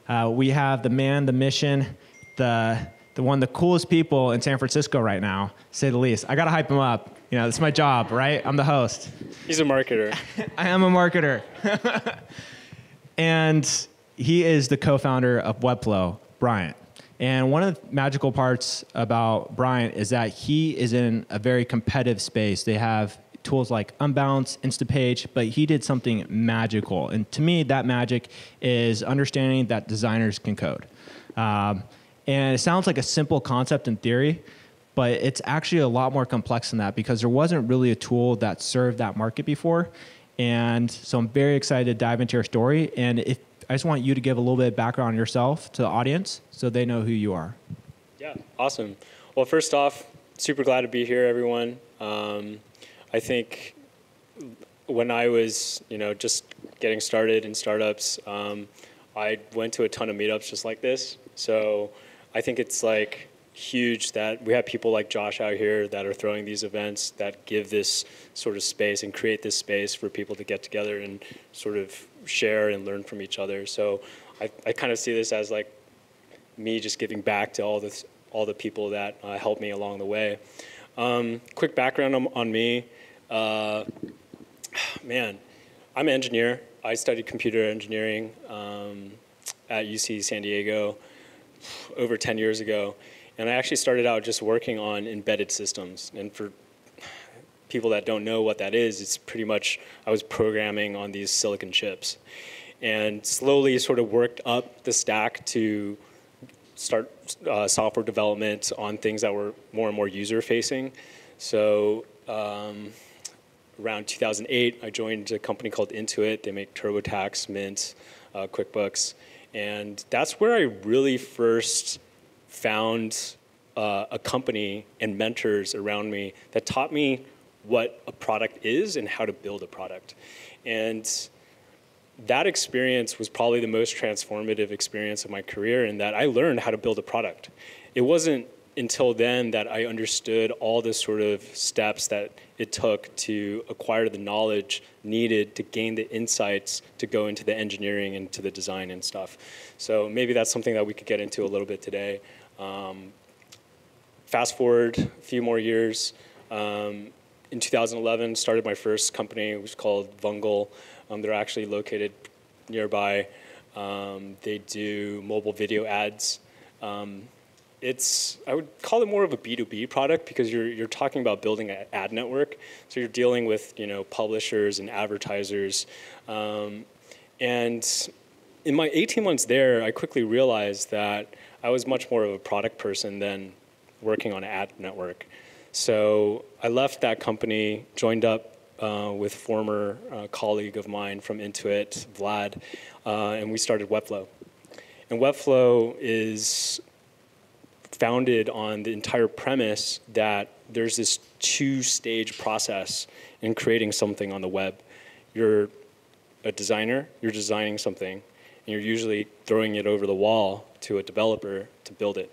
We have the man, the mission, the one of the coolest people in San Francisco right now, to say the least. I gotta hype him up. You know, it's my job, right? I'm the host. He's a marketer. I am a marketer. And he is the co-founder of Webflow, Bryant. And one of the magical parts about Bryant is that he is in a very competitive space. They have tools like Unbounce, Instapage, but he did something magical. And to me, that magic is understanding that designers can code. And it sounds like a simple concept in theory, but it's actually a lot more complex than that because there wasn't really a tool that served that market before. And so I'm very excited to dive into your story. And I just want you to give a little bit of background on yourself to the audience so they know who you are. Yeah, awesome. Well, first off, super glad to be here, everyone. I think when I was, just getting started in startups, I went to a ton of meetups just like this. So I think it's like huge that we have people like Josh out here that are throwing these events that give this sort of space and create this space for people to get together and sort of share and learn from each other. So I kind of see this as like me just giving back to all the people that helped me along the way. Quick background on me. Man, I'm an engineer. I studied computer engineering at UC San Diego over 10 years ago. And I actually started out just working on embedded systems. And for people that don't know what that is, it's pretty much I was programming on these silicon chips. And slowly sort of worked up the stack to start software development on things that were more and more user-facing. So around 2008, I joined a company called Intuit. They make TurboTax, Mint, QuickBooks. And that's where I really first found a company and mentors around me that taught me what a product is and how to build a product. And that experience was probably the most transformative experience of my career in that I learned how to build a product. It wasn't until then that I understood all the sort of steps that it took to acquire the knowledge needed to gain the insights to go into the engineering and to the design and stuff. So maybe that's something that we could get into a little bit today. Fast forward a few more years. In 2011, started my first company. It was called Vungle. They're actually located nearby. They do mobile video ads. I would call it more of a B2B product because you're talking about building an ad network. So you're dealing with publishers and advertisers. And in my 18 months there, I quickly realized that I was much more of a product person than working on an ad network. So I left that company, joined up with a former colleague of mine from Intuit, Vlad, and we started Webflow. And Webflow is founded on the entire premise that there's this two-stage process in creating something on the web. You're a designer, you're designing something, and you're usually throwing it over the wall to a developer to build it.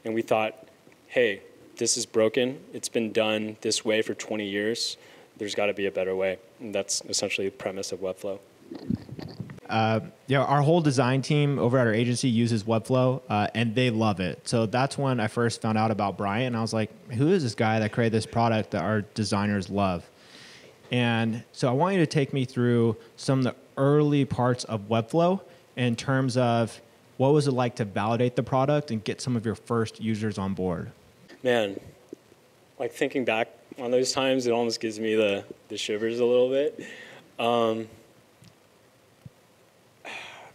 And we thought, hey, this is broken. It's been done this way for 20 years. There's got to be a better way. And that's essentially the premise of Webflow. Our whole design team over at our agency uses Webflow, and they love it. So that's when I first found out about Bryant, and I was like, who is this guy that created this product that our designers love? And so I want you to take me through some of the early parts of Webflow in terms of what was it like to validate the product and get some of your first users on board? Man, like thinking back on those times, it almost gives me the shivers a little bit.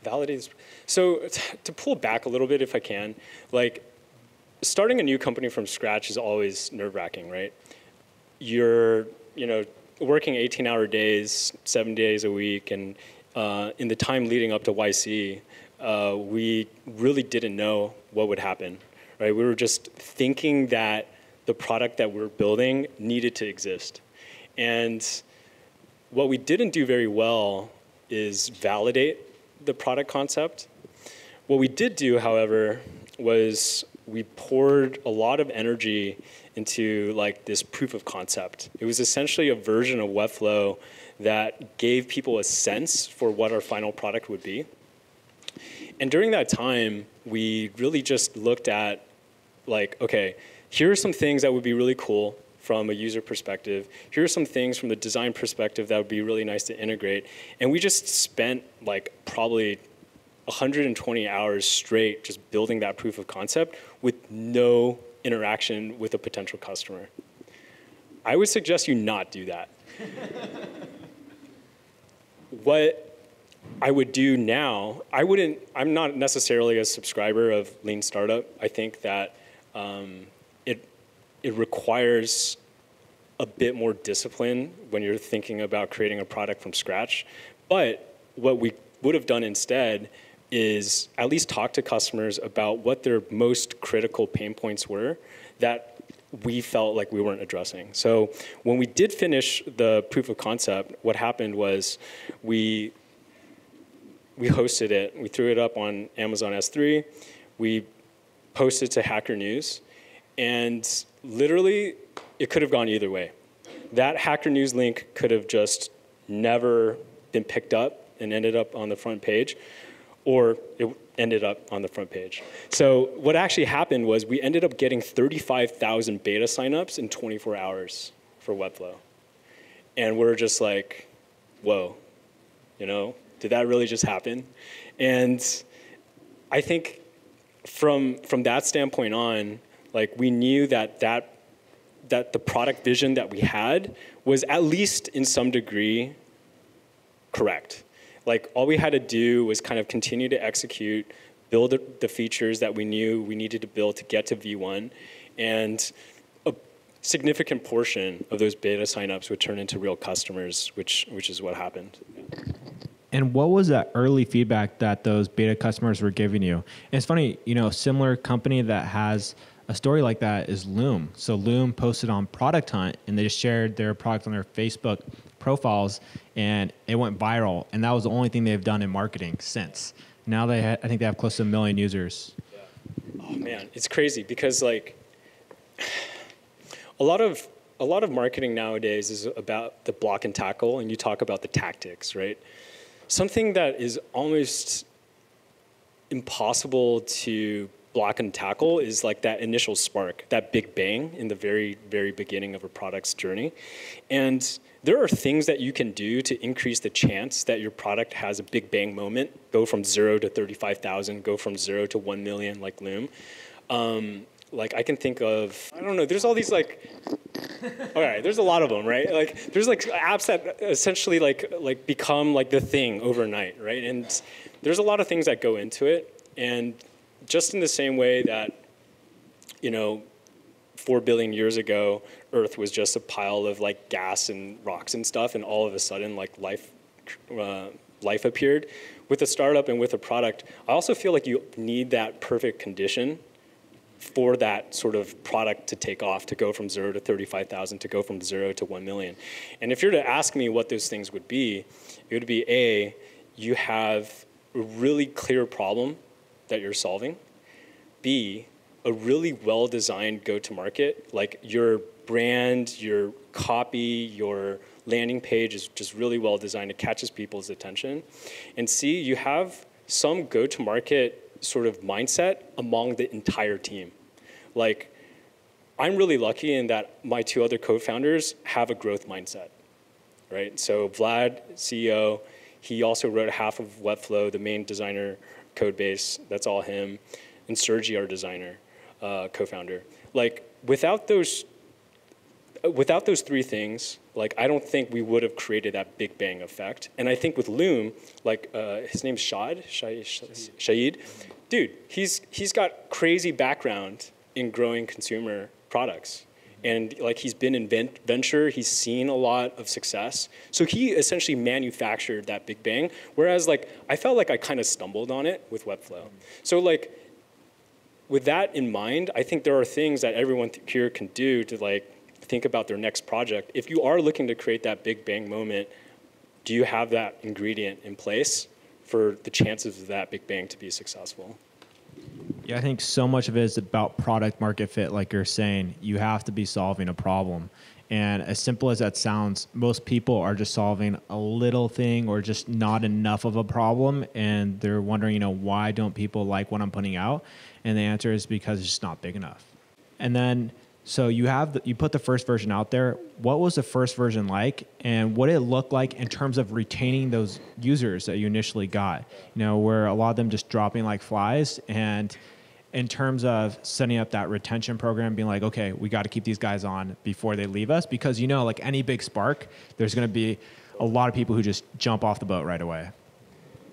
Validate. So to pull back a little bit, if I can, like starting a new company from scratch is always nerve-wracking, right? You're, working 18-hour days, 7 days a week, and in the time leading up to YC, we really didn't know what would happen, right? We were just thinking that the product that we're building needed to exist. And what we didn't do very well is validate the product concept. What we did do, however, was we poured a lot of energy into like this proof of concept. It was essentially a version of Webflow that gave people a sense for what our final product would be. And during that time, we really just looked at, like, okay, here are some things that would be really cool from a user perspective. Here are some things from the design perspective that would be really nice to integrate. And we just spent like probably 120 hours straight just building that proof of concept with no interaction with a potential customer. I would suggest you not do that. What I would do now, I'm not necessarily a subscriber of Lean Startup. I think that it requires a bit more discipline when you're thinking about creating a product from scratch. But what we would have done instead is at least talk to customers about what their most critical pain points were that we felt like we weren't addressing. So when we did finish the proof of concept, what happened was we hosted it. We threw it up on Amazon S3. We posted to Hacker News. And literally, it could have gone either way. That Hacker News link could have just never been picked up and ended up on the front page, or it ended up on the front page. So what actually happened was we ended up getting 35,000 beta signups in 24 hours for Webflow. And we're just like, whoa, did that really just happen? And I think from that standpoint on, like, we knew that the product vision that we had was at least in some degree correct. Like, all we had to do was kind of continue to execute, build the features that we knew we needed to build to get to V1, and a significant portion of those beta signups would turn into real customers, which is what happened. And what was that early feedback that those beta customers were giving you? And it's funny, similar company that has a story like that is Loom. So Loom posted on Product Hunt, and they just shared their product on their Facebook profiles, and it went viral. And that was the only thing they've done in marketing since. Now I think they have close to 1 million users. Yeah. Oh man, it's crazy because like a lot of marketing nowadays is about the block and tackle, and you talk about the tactics, right? Something that is almost impossible to block and tackle is like that initial spark, that big bang in the very, very beginning of a product's journey. And there are things that you can do to increase the chance that your product has a big bang moment, go from 0 to 35,000, go from 0 to 1 million like Loom. Like, I can think of, I don't know, there's all these like, all right, there's a lot of them, right? Like, there's like apps that essentially like become like the thing overnight, right? And there's a lot of things that go into it. And just in the same way that, 4 billion years ago, Earth was just a pile of like gas and rocks and stuff, and all of a sudden like life appeared. With a startup and with a product, I also feel like you need that perfect condition for that sort of product to take off, to go from 0 to 35,000, to go from 0 to 1 million. And if you're to ask me what those things would be, it would be A, you have a really clear problem that you're solving. B, a really well-designed go-to-market, like your brand, your copy, your landing page is just really well-designed. It catches people's attention. And C, you have some go-to-market sort of mindset among the entire team. Like, I'm really lucky in that my 2 other co-founders have a growth mindset, right? So Vlad, CEO, he also wrote half of Webflow, the main designer code base, that's all him, and Sergi, our designer, co-founder. Like, without those 3 things, like, I don't think we would have created that big bang effect. And I think with Loom, like, his name's Shahid. Dude, he's got crazy background in growing consumer products. And like, he's been in venture, he's seen a lot of success. So he essentially manufactured that big bang. Whereas like, I felt like I kind of stumbled on it with Webflow. So like, with that in mind, I think there are things that everyone here can do to like, think about their next project. If you are looking to create that big bang moment, do you have that ingredient in place for the chances of that big bang to be successful? Yeah, I think so much of it is about product market fit. Like you're saying, you have to be solving a problem. And as simple as that sounds, most people are just solving a little thing or just not enough of a problem. And they're wondering, why don't people like what I'm putting out? And the answer is because it's just not big enough. And then, so you put the first version out there. What was the first version like, and what did it look like in terms of retaining those users that you initially got? Where a lot of them just dropping like flies, and in terms of setting up that retention program, being like, okay, we got to keep these guys on before they leave us, because like any big spark, there's going to be a lot of people who just jump off the boat right away.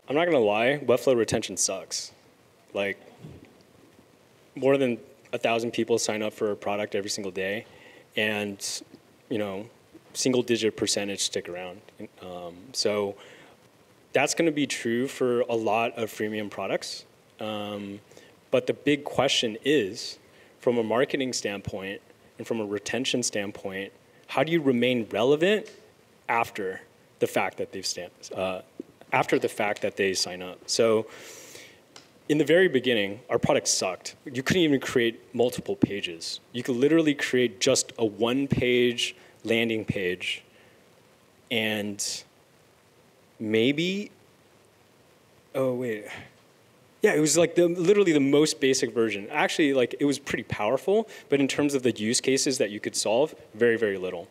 I'm not going to lie, Webflow retention sucks. Like, more than 1,000 people sign up for a product every single day, and single-digit percentage stick around. So that's going to be true for a lot of freemium products. But the big question is, from a marketing standpoint and from a retention standpoint, how do you remain relevant after the fact that they sign up? So in the very beginning, our product sucked. You couldn't even create multiple pages. You could literally create just a one-page landing page, and maybe, yeah, it was like literally the most basic version. Actually, it was pretty powerful, but in terms of the use cases that you could solve, very, very little.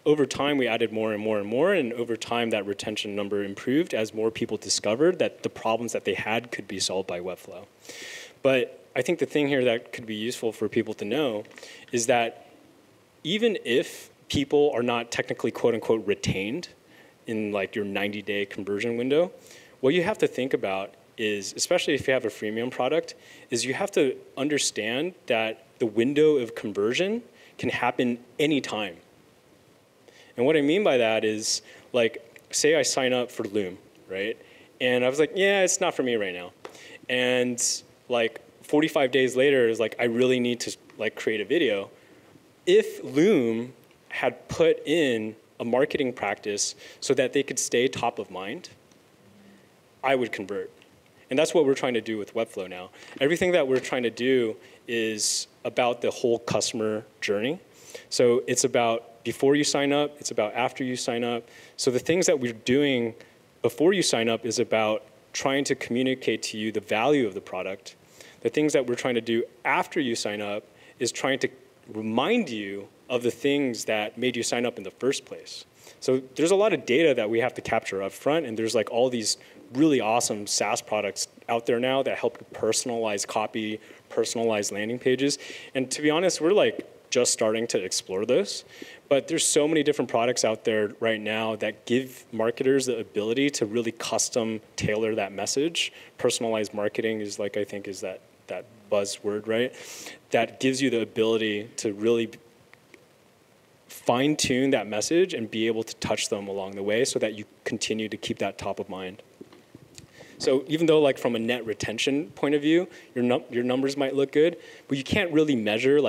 Over time, we added more and more and more, and over time, that retention number improved as more people discovered that the problems that they had could be solved by Webflow. But I think the thing here that could be useful for people to know is that even if people are not technically, quote unquote, retained in your 90-day conversion window, what you have to think about is, especially if you have a freemium product, is you have to understand that the window of conversion can happen anytime. And what I mean by that is, say I sign up for Loom, right? And I was like, yeah, it's not for me right now. And 45 days later, it's I really need to create a video. If Loom had put in a marketing practice so that they could stay top of mind, I would convert. And that's what we're trying to do with Webflow now. Everything that we're trying to do is about the whole customer journey. So it's about before you sign up, it's about after you sign up. So the things that we're doing before you sign up is about trying to communicate to you the value of the product. The things that we're trying to do after you sign up is trying to remind you of the things that made you sign up in the first place. So there's a lot of data that we have to capture up front, and there's all these really awesome SaaS products out there now that help personalize copy, personalize landing pages. And to be honest, we're just starting to explore those. But there's so many different products out there right now that give marketers the ability to really custom tailor that message. Personalized marketing is I think is that buzzword, right? That gives you the ability to really fine-tune that message and be able to touch them along the way so that you continue to keep that top of mind. So even though from a net retention point of view, your numbers might look good, but you can't really measure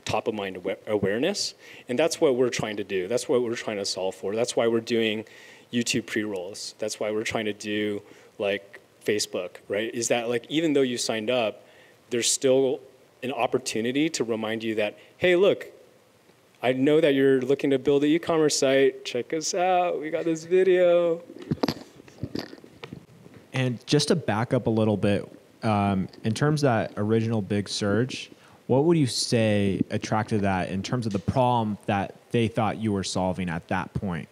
top of mind awareness. And that's what we're trying to do. That's what we're trying to solve for. That's why we're doing YouTube pre-rolls. That's why we're trying to do Facebook, right? Is that even though you signed up, there's still an opportunity to remind you that, hey, look, I know that you're looking to build an e-commerce site. Check us out. We got this video. And just to back up a little bit, in terms of that original big surge, what would you say attracted that in terms of the problem that they thought you were solving at that point?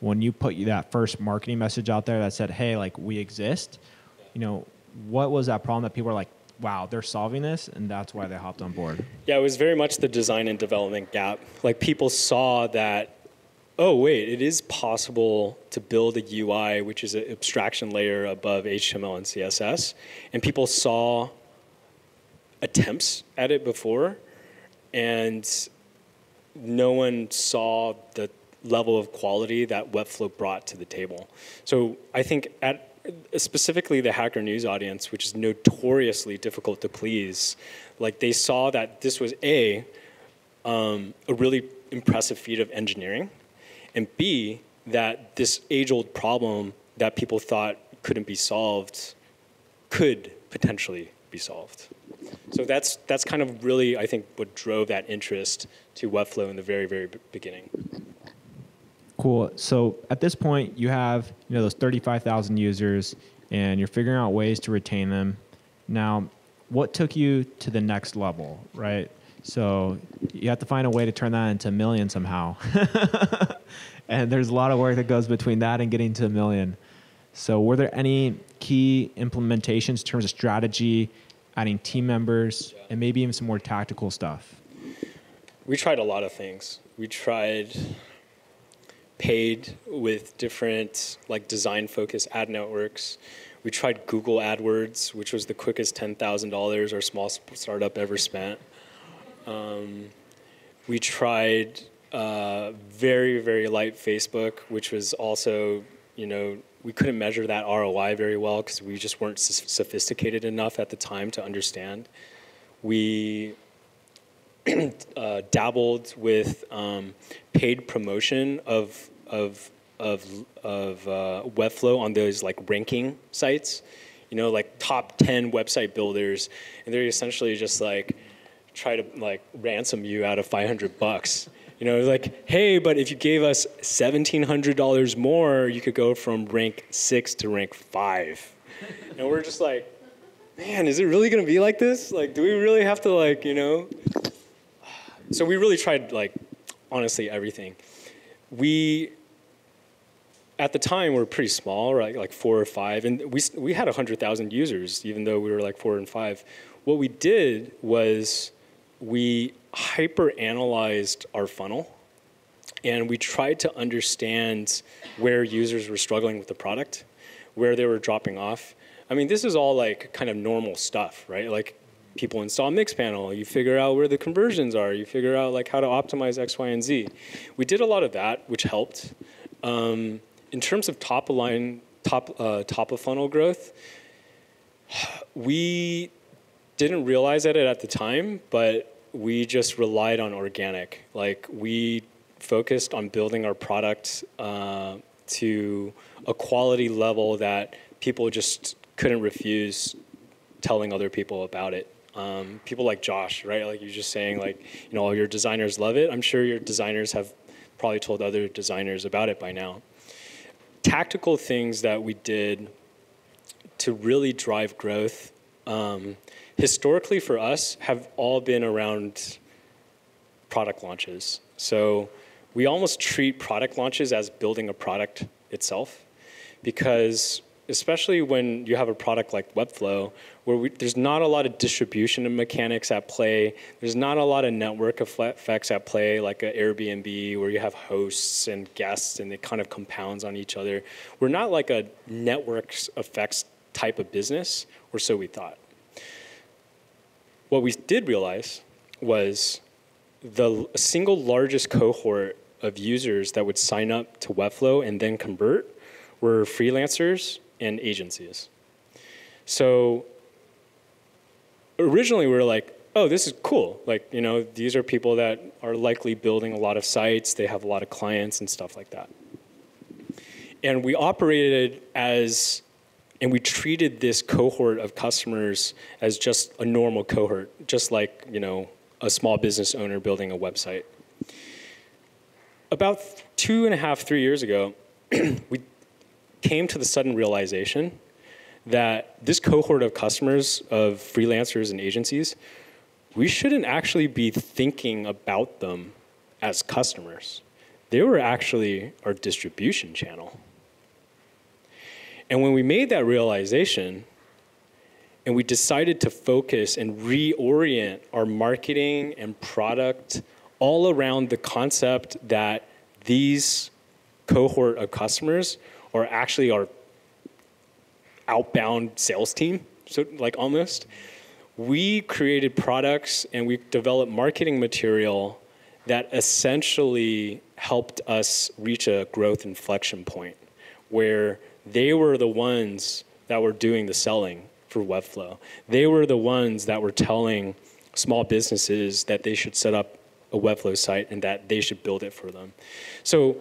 When you put that first marketing message out there that said, hey, we exist, what was that problem that people were wow, they're solving this, and that's why they hopped on board? Yeah, it was very much the design and development gap. People saw that, oh, wait, it is possible to build a UI, which is an abstraction layer above HTML and CSS. And people saw attempts at it before, and no one saw the level of quality that Webflow brought to the table. So I think specifically the Hacker News audience, which is notoriously difficult to please, they saw that this was a really impressive feat of engineering, and B, that this age-old problem that people thought couldn't be solved could potentially be solved. So that's kind of really, I think, what drove that interest to Webflow in the very, very beginning. Cool. So at this point, you have those 35,000 users, and you're figuring out ways to retain them. Now, what took you to the next level, right? So you have to find a way to turn that into a million somehow. And there's a lot of work that goes between that and getting to a million. So were there any key implementations in terms of strategy, adding team members, and maybe even some more tactical stuff? We tried a lot of things. We tried paid with different design-focused ad networks. We tried Google AdWords, which was the quickest $10,000 our small startup ever spent. We tried very, very light Facebook, which was also, we couldn't measure that ROI very well because we just weren't sophisticated enough at the time to understand. We dabbled with paid promotion of Webflow on those ranking sites, top 10 website builders, and they're essentially just try to ransom you out of $500. Hey, but if you gave us $1,700 more, you could go from rank 6 to rank 5. And we're just man, is it really gonna be like this? Do we really have to So we really tried honestly everything. At the time, we were pretty small, right? 4 or 5, and we had 100,000 users, even though we were 4 and 5. What we did was we hyper-analyzed our funnel, and we tried to understand where users were struggling with the product, where they were dropping off. I mean, this is all kind of normal stuff, right? People install Mixpanel, you figure out where the conversions are, you figure out how to optimize X, Y, and Z. We did a lot of that, which helped. In terms of top of funnel growth, we didn't realize it at the time, but we just relied on organic. We focused on building our product to a quality level that people just couldn't refuse telling other people about it. People like Josh, right? You're just saying your designers love it. I'm sure your designers have probably told other designers about it by now. Tactical things that we did to really drive growth, historically for us, have all been around product launches. So we almost treat product launches as building a product itself, because especially when you have a product like Webflow, where there's not a lot of distribution and mechanics at play. There's not a lot of network effects at play, like an Airbnb, where you have hosts and guests, and it kind of compounds on each other. We're not like a network effects type of business, or so we thought. What we did realize was the single largest cohort of users that would sign up to Webflow and then convert were freelancers and agencies. So originally we were oh, this is cool. These are people that are likely building a lot of sites. They have a lot of clients and stuff like that. And we operated and we treated this cohort of customers as just a normal cohort, just like, a small business owner building a website. About 2.5, 3 years ago, we came to the sudden realization that this cohort of customers, of freelancers and agencies, we shouldn't actually be thinking about them as customers. They were actually our distribution channel. And when we made that realization, and we decided to focus and reorient our marketing and product all around the concept that these cohort of customers are actually our outbound sales team, so almost, we created products and we developed marketing material that essentially helped us reach a growth inflection point where they were the ones that were doing the selling for Webflow. They were the ones that were telling small businesses that they should set up a Webflow site and that they should build it for them. So,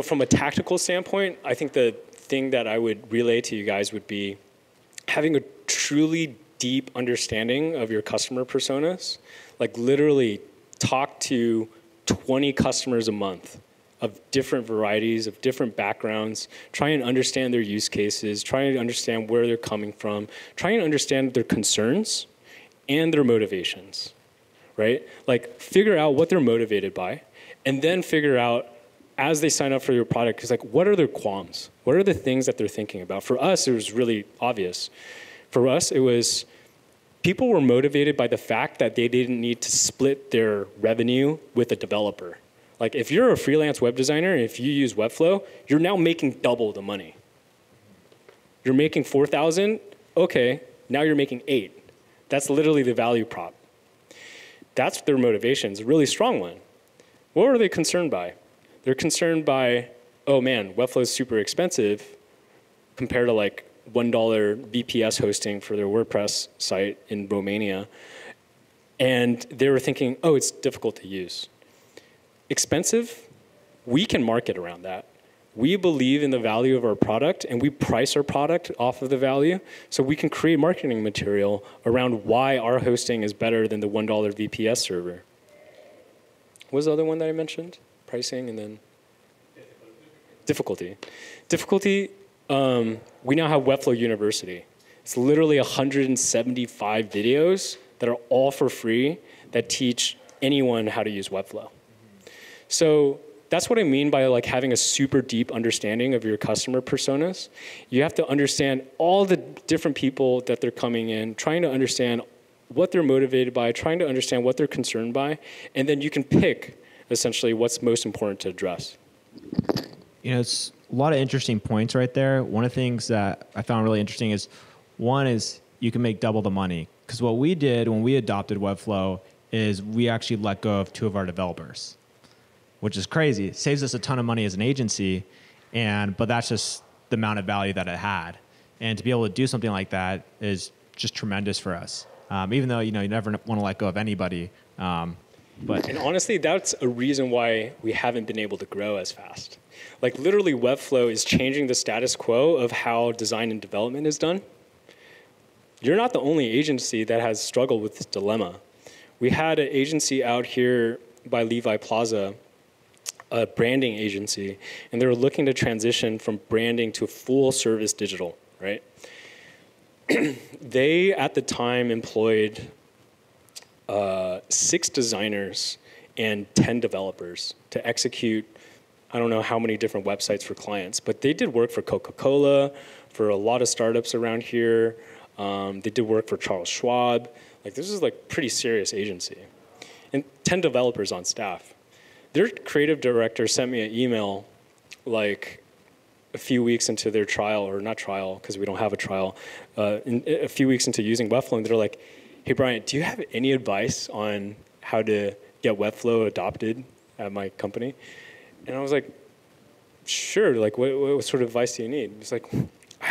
from a tactical standpoint, I think the thing that I would relay to you guys would be having a truly deep understanding of your customer personas, like literally talk to 20 customers a month of different varieties, of different backgrounds, try and understand their use cases, try and understand where they're coming from, try and understand their concerns and their motivations, right? Like figure out what they're motivated by, and then figure out as they sign up for your product, because like what are their qualms? What are the things that they're thinking about? For us, it was really obvious. For us, it was people were motivated by the fact that they didn't need to split their revenue with a developer. Like if you're a freelance web designer and if you use Webflow, you're now making double the money. You're making 4,000, okay, now you're making 8. That's literally the value prop. That's their motivation. It's a really strong one. What are they concerned by? They're concerned by, oh man, Webflow is super expensive compared to like $1 VPS hosting for their WordPress site in Romania. And they were thinking, oh, it's difficult to use. Expensive, we can market around that. We believe in the value of our product and we price our product off of the value, so we can create marketing material around why our hosting is better than the $1 VPS server. What was the other one that I mentioned? Pricing and then difficulty. Difficulty, we now have Webflow University. It's literally 175 videos that are all for free that teach anyone how to use Webflow. So that's what I mean by like having a super deep understanding of your customer personas. You have to understand all the different people that they're coming in, trying to understand what they're motivated by, trying to understand what they're concerned by, and then you can pick essentially what's most important to address. You know, it's a lot of interesting points right there. One of the things that I found really interesting is, one is you can make double the money. Because what we did when we adopted Webflow is we actually let go of 2 of our developers, which is crazy. It saves us a ton of money as an agency, but that's just the amount of value that it had. And to be able to do something like that is just tremendous for us. Even though you never want to let go of anybody. And honestly, that's a reason why we haven't been able to grow as fast. Like literally Webflow is changing the status quo of how design and development is done. You're not the only agency that has struggled with this dilemma. We had an agency out here by Levi Plaza, a branding agency, and they were looking to transition from branding to full service digital, right? They, at the time, employed 6 designers and 10 developers to execute, I don't know how many different websites for clients, but they did work for Coca-Cola, for a lot of startups around here. They did work for Charles Schwab. Like this is like pretty serious agency. And 10 developers on staff. Their creative director sent me an email like a few weeks into their trial, or not trial, because we don't have a trial, a few weeks into using Webflow, and they're like, hey, Bryant, do you have any advice on how to get Webflow adopted at my company? And I was like, sure, like what sort of advice do you need? It's like, I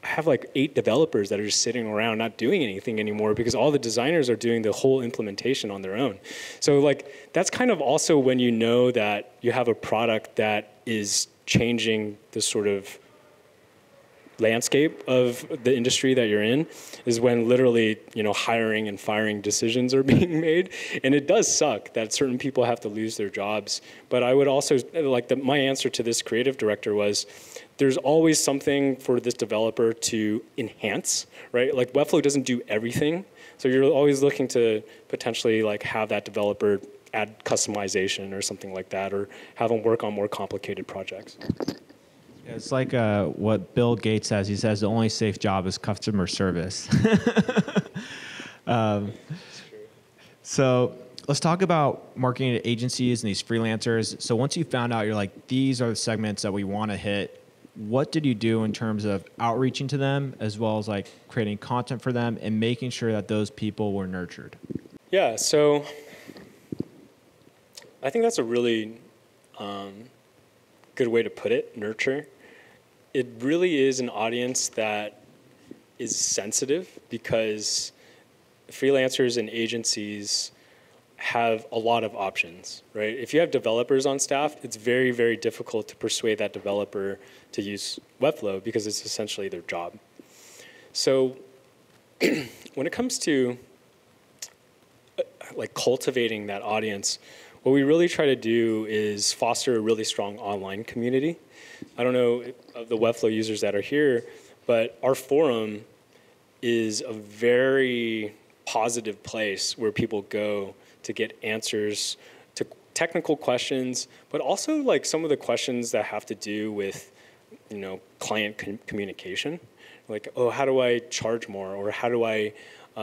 have like 8 developers that are just sitting around not doing anything anymore because all the designers are doing the whole implementation on their own. So like that's kind of also when you know that you have a product that is changing the sort of landscape of the industry that you're in, is when literally hiring and firing decisions are being made. And it does suck that certain people have to lose their jobs. But I would also my answer to this creative director was, there's always something for this developer to enhance, right? Like Webflow doesn't do everything. So you're always looking to potentially like have that developer add customization or something like that, or have them work on more complicated projects. Yeah, it's like what Bill Gates says. He says the only safe job is customer service. So let's talk about marketing to agencies and these freelancers. So once you found out, you're like, these are the segments that we want to hit. What did you do in terms of outreaching to them, as well as like creating content for them and making sure that those people were nurtured? Yeah, so I think that's a really good way to put it, nurture. It really is an audience that is sensitive because freelancers and agencies have a lot of options, right? If you have developers on staff, it's very, very difficult to persuade that developer to use Webflow because it's essentially their job. So when it comes to like cultivating that audience, what we really try to do is foster a really strong online community. I don't know of the Webflow users that are here, but our forum is a very positive place where people go to get answers to technical questions, but also like some of the questions that have to do with, client communication. Like, oh, how do I charge more? Or how do I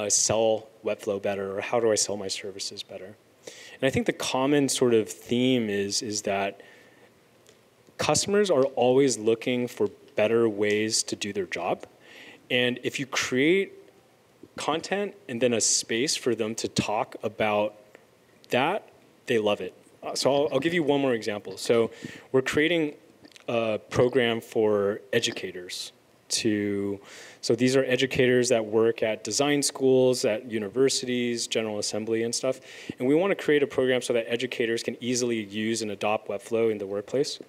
sell Webflow better? Or how do I sell my services better? And I think the common sort of theme is that customers are always looking for better ways to do their job. And if you create content and then a space for them to talk about that, they love it. So I'll give you one more example. So we're creating a program for educators so these are educators that work at design schools, at universities, General Assembly and stuff. And we want to create a program so that educators can easily use and adopt Webflow in the workplace.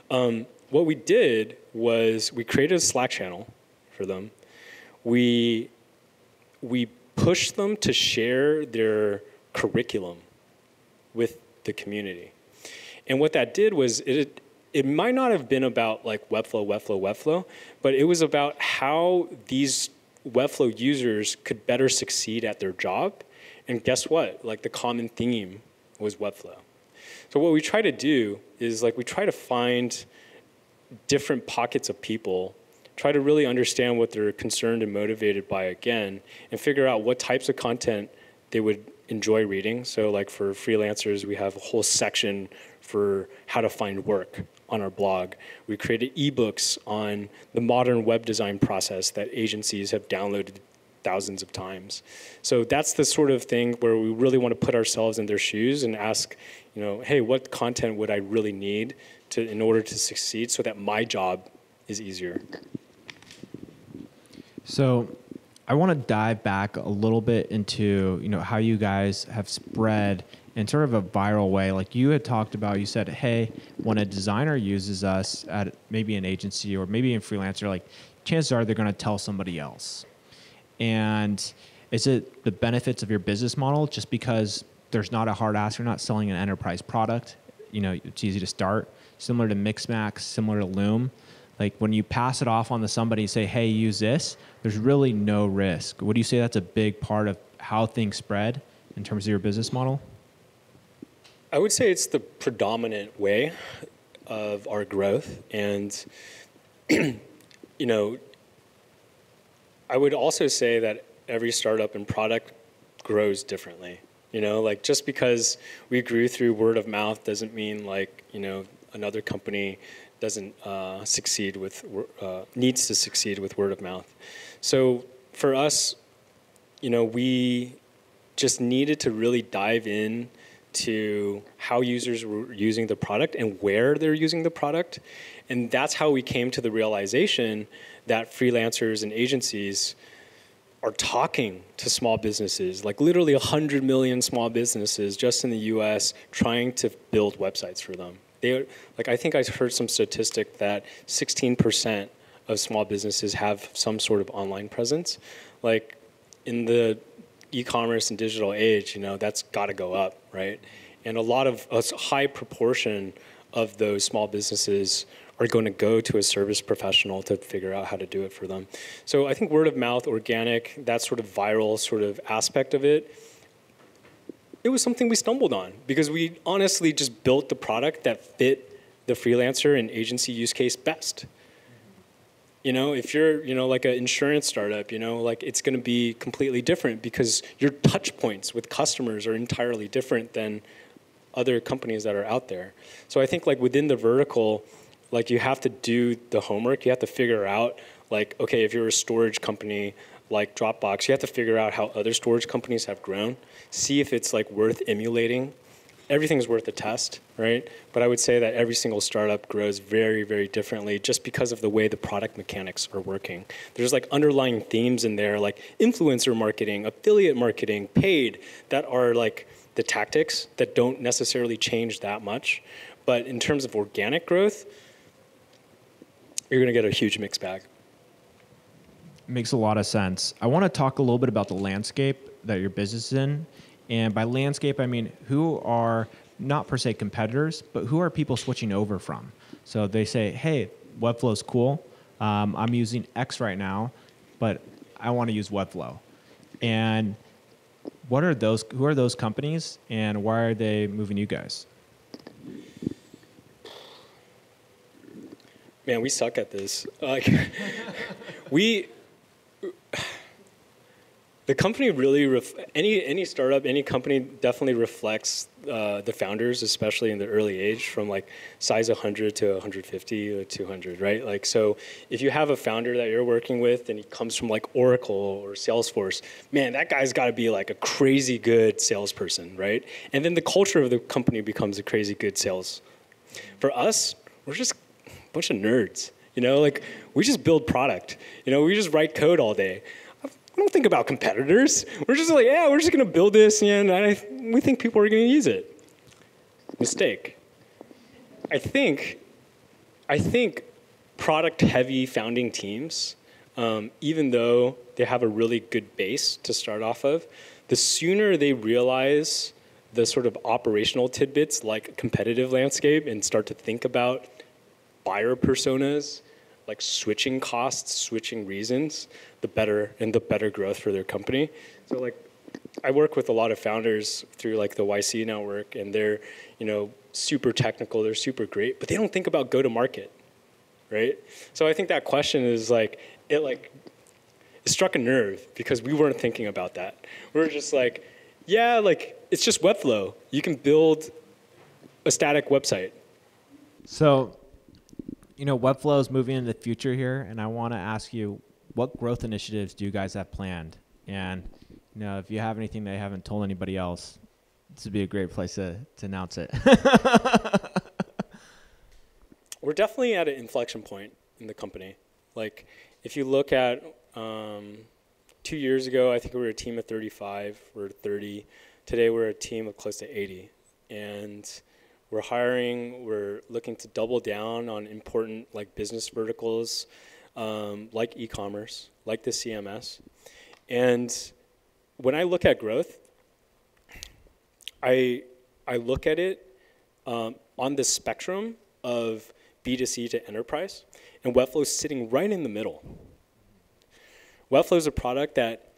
What we did was we created a Slack channel for them. We pushed them to share their curriculum with the community. And what that did was it might not have been about like Webflow, but it was about how these Webflow users could better succeed at their job. And guess what? Like the common theme was Webflow. So what we try to do is like we try to find different pockets of people, try to really understand what they're concerned and motivated by again, and figure out what types of content they would enjoy reading. So like for freelancers, we have a whole section for how to find work on our blog. We created ebooks on the modern web design process that agencies have downloaded thousands of times. So that's the sort of thing where we really want to put ourselves in their shoes and ask, hey, what content would I really need in order to succeed so that my job is easier? So I want to dive back a little bit into, how you guys have spread in sort of a viral way. Like you had talked about, you said, hey, when a designer uses us at maybe an agency or maybe a freelancer, like chances are they're going to tell somebody else. And is it the benefits of your business model just because there's not a hard ask, you're not selling an enterprise product, it's easy to start, similar to Mixmax, similar to Loom. Like when you pass it off on to somebody and say, hey, use this, there's really no risk. Would you say that's a big part of how things spread in terms of your business model? I would say it's the predominant way of our growth. And, I would also say that every startup and product grows differently. Like just because we grew through word of mouth doesn't mean like, another company doesn't needs to succeed with word of mouth. So for us, we just needed to really dive in to how users were using the product and where they're using the product. And that's how we came to the realization that freelancers and agencies are talking to small businesses, like literally 100 million small businesses just in the US trying to build websites for them. I think I heard some statistic that 16% of small businesses have some sort of online presence. Like in the e-commerce and digital age, that's got to go up, right? And a high proportion of those small businesses are going to go to a service professional to figure out how to do it for them. So I think word of mouth, organic, that sort of viral sort of aspect of it, it was something we stumbled on because we honestly just built the product that fit the freelancer and agency use case best. If you're, like an insurance startup, it's going to be completely different because your touch points with customers are entirely different than other companies that are out there. So I think like within the vertical, like you have to do the homework. You have to figure out like, okay, if you're a storage company like Dropbox, you have to figure out how other storage companies have grown, see if it's like worth emulating. Everything's worth a test, right? But I would say that every single startup grows very, very differently just because of the way the product mechanics are working. There's like underlying themes in there, like influencer marketing, affiliate marketing, paid, that are like the tactics that don't necessarily change that much. But in terms of organic growth, you're going to get a huge mixed bag. Makes a lot of sense. I want to talk a little bit about the landscape that your business is in. And by landscape, I mean who are not per se competitors, but who are people switching over from? So they say, hey, Webflow's cool. I'm using X right now, but I want to use Webflow. And what are those? Who are those companies, and why are they moving you guys? Man, we suck at this. Like, we, the company really, any startup, any company definitely reflects the founders, especially in the early age, from like size 100 to 150 or 200, right? Like, so if you have a founder that you're working with and he comes from like Oracle or Salesforce, man, that guy's got to be like a crazy good salesperson, right? And then the culture of the company becomes a crazy good sales. For us, we're just bunch of nerds, like we just build product, we just write code all day. We don't think about competitors. We're just like, yeah, we're just going to build this and we think people are going to use it. Mistake. I think product heavy founding teams, even though they have a really good base to start off of, the sooner they realize the sort of operational tidbits like competitive landscape and start to think about buyer personas, like switching costs, switching reasons, the better growth for their company. So like, I work with a lot of founders through like the YC network, and they're, super technical, they're super great, but they don't think about go-to-market, right? So I think that question is like, it struck a nerve because we weren't thinking about that. We were just like, yeah, like it's just Webflow. You can build a static website. So, Webflow is moving into the future here, and I want to ask you, what growth initiatives do you guys have planned? And, if you have anything that you haven't told anybody else, this would be a great place to announce it. We're definitely at an inflection point in the company. Like, if you look at 2 years ago, I think we were a team of 35, we're 30. Today, we're a team of close to 80. And we're hiring, we're looking to double down on important like business verticals, like e-commerce, like the CMS. And when I look at growth, I look at it on the spectrum of B2C to enterprise, and Webflow is sitting right in the middle. Webflow is a product that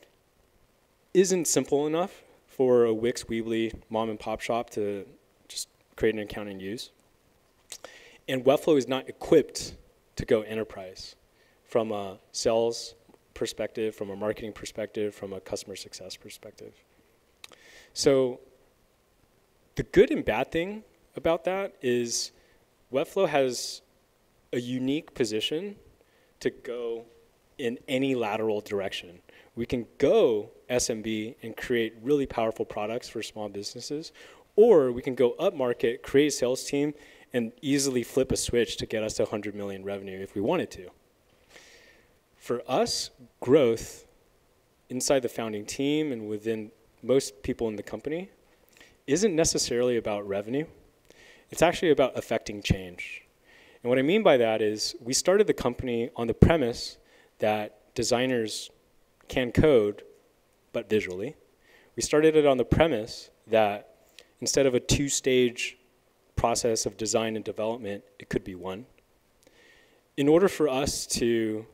isn't simple enough for a Wix, Weebly, mom and pop shop to just create an account and use. And Webflow is not equipped to go enterprise from a sales perspective, from a marketing perspective, from a customer success perspective. So the good and bad thing about that is Webflow has a unique position to go in any lateral direction. We can go SMB and create really powerful products for small businesses, or we can go up market, create a sales team, and easily flip a switch to get us to 100 million revenue if we wanted to. For us, growth inside the founding team and within most people in the company isn't necessarily about revenue. It's actually about affecting change. And what I mean by that is we started the company on the premise that designers can code, but visually. We started it on the premise that instead of a two-stage process of design and development, it could be one. In order for us to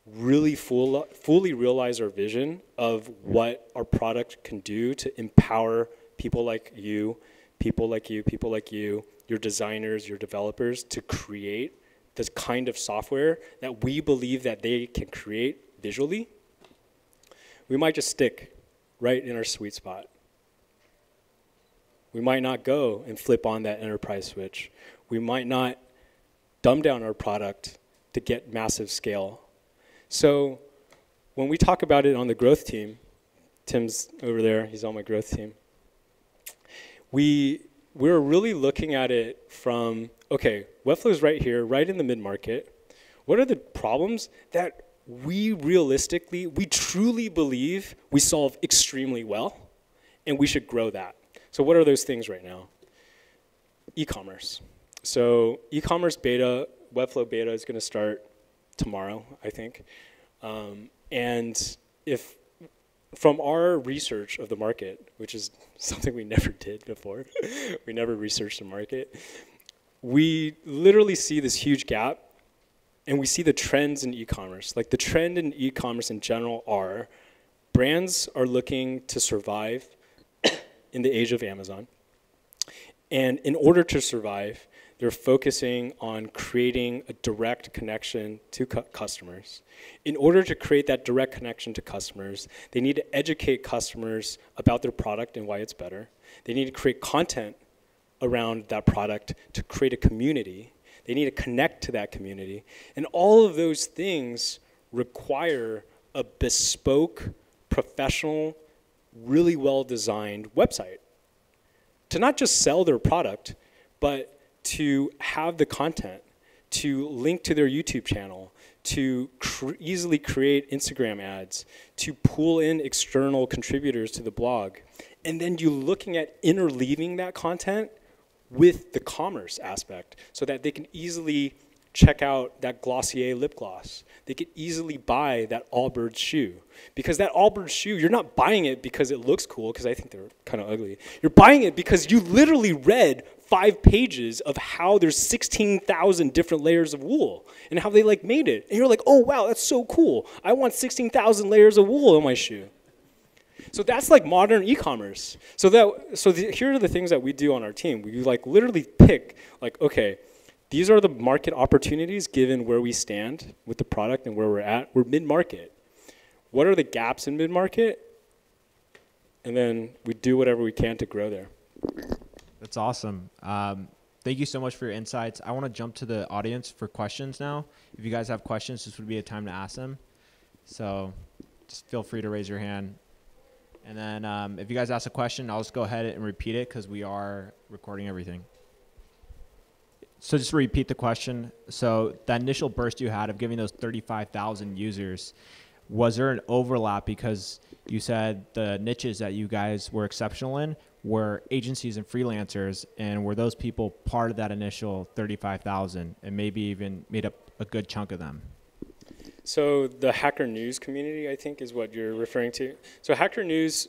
really fully realize our vision of what our product can do to empower people like you, your designers, your developers, to create this kind of software that we believe that they can create visually, we might just stick right in our sweet spot. We might not go and flip on that enterprise switch. We might not dumb down our product to get massive scale. So when we talk about it on the growth team, Tim's over there, he's on my growth team. We're really looking at it from, okay, Webflow is right here, right in the mid-market. What are the problems that we truly believe we solve extremely well, and we should grow that? So what are those things right now? E-commerce. So e-commerce beta, Webflow beta is going to start tomorrow, I think. And if from our research of the market, which is something we never did before, we never researched the market, we literally see this huge gap, and we see the trends in e-commerce. Like the trend in e-commerce in general are brands are looking to survive in the age of Amazon. And in order to survive, they're focusing on creating a direct connection to customers. In order to create that direct connection to customers, they need to educate customers about their product and why it's better. They need to create content around that product to create a community. They need to connect to that community. And all of those things require a bespoke, professional, really well-designed website to not just sell their product, but to have the content, to link to their YouTube channel, to easily create Instagram ads, to pull in external contributors to the blog. And then you looking at interleaving that content with the commerce aspect so that they can easily check out that Glossier lip gloss. They could easily buy that Allbirds shoe. Because that Allbirds shoe, you're not buying it because it looks cool, because I think they're kind of ugly. You're buying it because you literally read 5 pages of how there's 16,000 different layers of wool and how they like made it. And you're like, oh wow, that's so cool. I want 16,000 layers of wool on my shoe. So that's like modern e-commerce. Here are the things that we do on our team. We like literally pick like, okay, these are the market opportunities given where we stand with the product and where we're at. We're mid-market. What are the gaps in mid-market? And then we do whatever we can to grow there. That's awesome. Thank you so much for your insights. I want to jump to the audience for questions now. If you guys have questions, this would be a time to ask them. So just feel free to raise your hand. And then if you guys ask a question, I'll just go ahead and repeat it because we are recording everything. So just to repeat the question. So that initial burst you had of giving those 35,000 users, was there an overlap because you said the niches that you guys were exceptional in were agencies and freelancers, and were those people part of that initial 35,000 and maybe even made up a good chunk of them? So the Hacker News community, I think, is what you're referring to. So Hacker News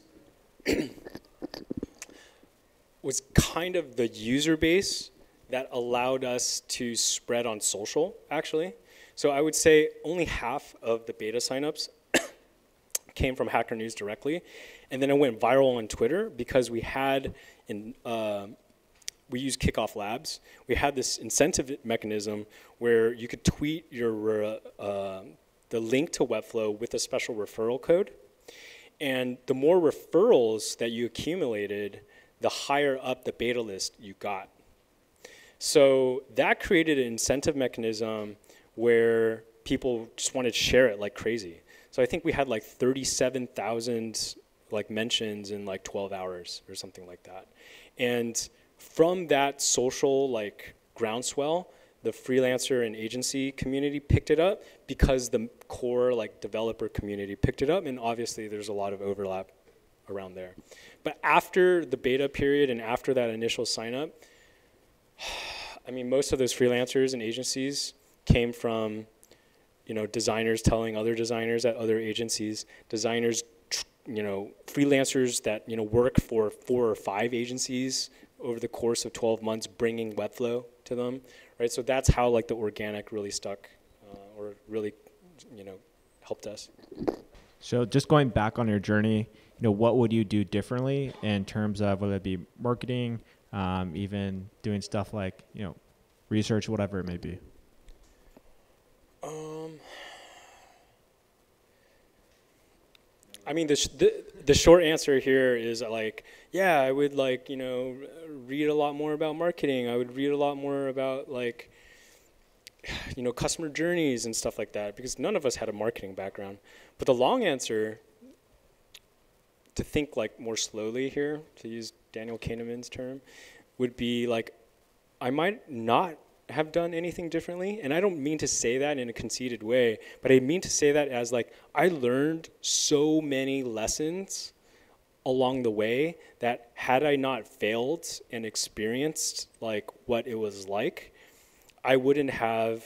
was kind of the user base that allowed us to spread on social, actually. So I would say only half of the beta signups came from Hacker News directly. And then it went viral on Twitter because we had, we used Kickoff Labs. We had this incentive mechanism where you could tweet your the link to Webflow with a special referral code. And the more referrals that you accumulated, the higher up the beta list you got. So that created an incentive mechanism where people just wanted to share it like crazy. So I think we had like 37,000 like mentions in like 12 hours or something like that. And from that social like groundswell, the freelancer and agency community picked it up because the core like developer community picked it up, and obviously there's a lot of overlap around there. But after the beta period and after that initial sign up, I mean, most of those freelancers and agencies came from, designers telling other designers at other agencies, designers, freelancers that, work for 4 or 5 agencies over the course of 12 months, bringing Webflow to them, right? So that's how like the organic really stuck or really, helped us. So just going back on your journey, what would you do differently in terms of whether it be marketing, even doing stuff like, research, whatever it may be? I mean, the short answer here is like, yeah, I would like, read a lot more about marketing. I would read a lot more about like, customer journeys and stuff like that, because none of us had a marketing background. But the long answer, to think like more slowly here, to use Daniel Kahneman's term, would be like, I might not have done anything differently. And I don't mean to say that in a conceited way, but I mean to say that as like, I learned so many lessons along the way that had I not failed and experienced like what it was like, I wouldn't have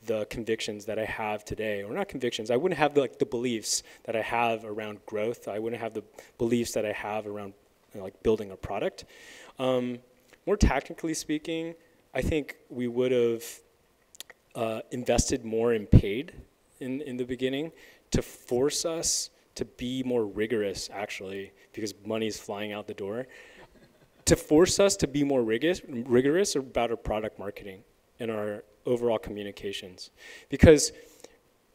the convictions that I have today, or not convictions, I wouldn't have the beliefs that I have around growth. I wouldn't have the beliefs that I have around like building a product. More tactically speaking, I think we would have invested more in paid in the beginning to force us to be more rigorous, actually, because money's flying out the door, to force us to be more rigorous about our product marketing and our overall communications. Because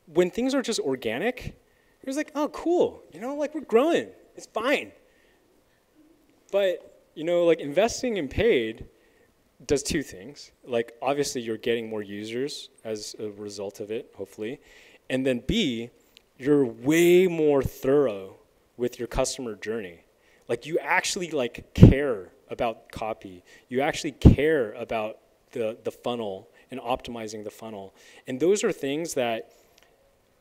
when things are just organic, it was like, oh, cool, like we're growing, it's fine. But, like investing in paid does two things. Like, obviously, you're getting more users as a result of it, hopefully. And then B, you're way more thorough with your customer journey. Like, you actually care about copy. You actually care about the funnel and optimizing the funnel. And those are things that,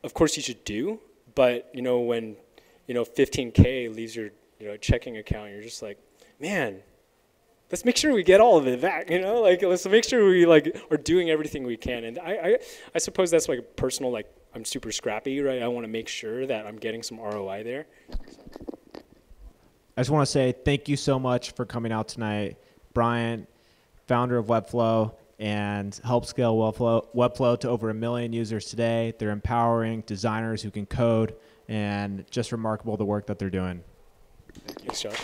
of course, you should do. But, when, 15K leaves your checking account, you're just like, man, let's make sure we get all of it back, let's make sure we are doing everything we can. And I suppose that's like a personal, I'm super scrappy, right? I want to make sure that I'm getting some ROI there. I just want to say thank you so much for coming out tonight. Bryant, founder of Webflow, and help scale Webflow to over 1 million users today. They're empowering designers who can code, and just remarkable the work that they're doing. Thanks, Josh.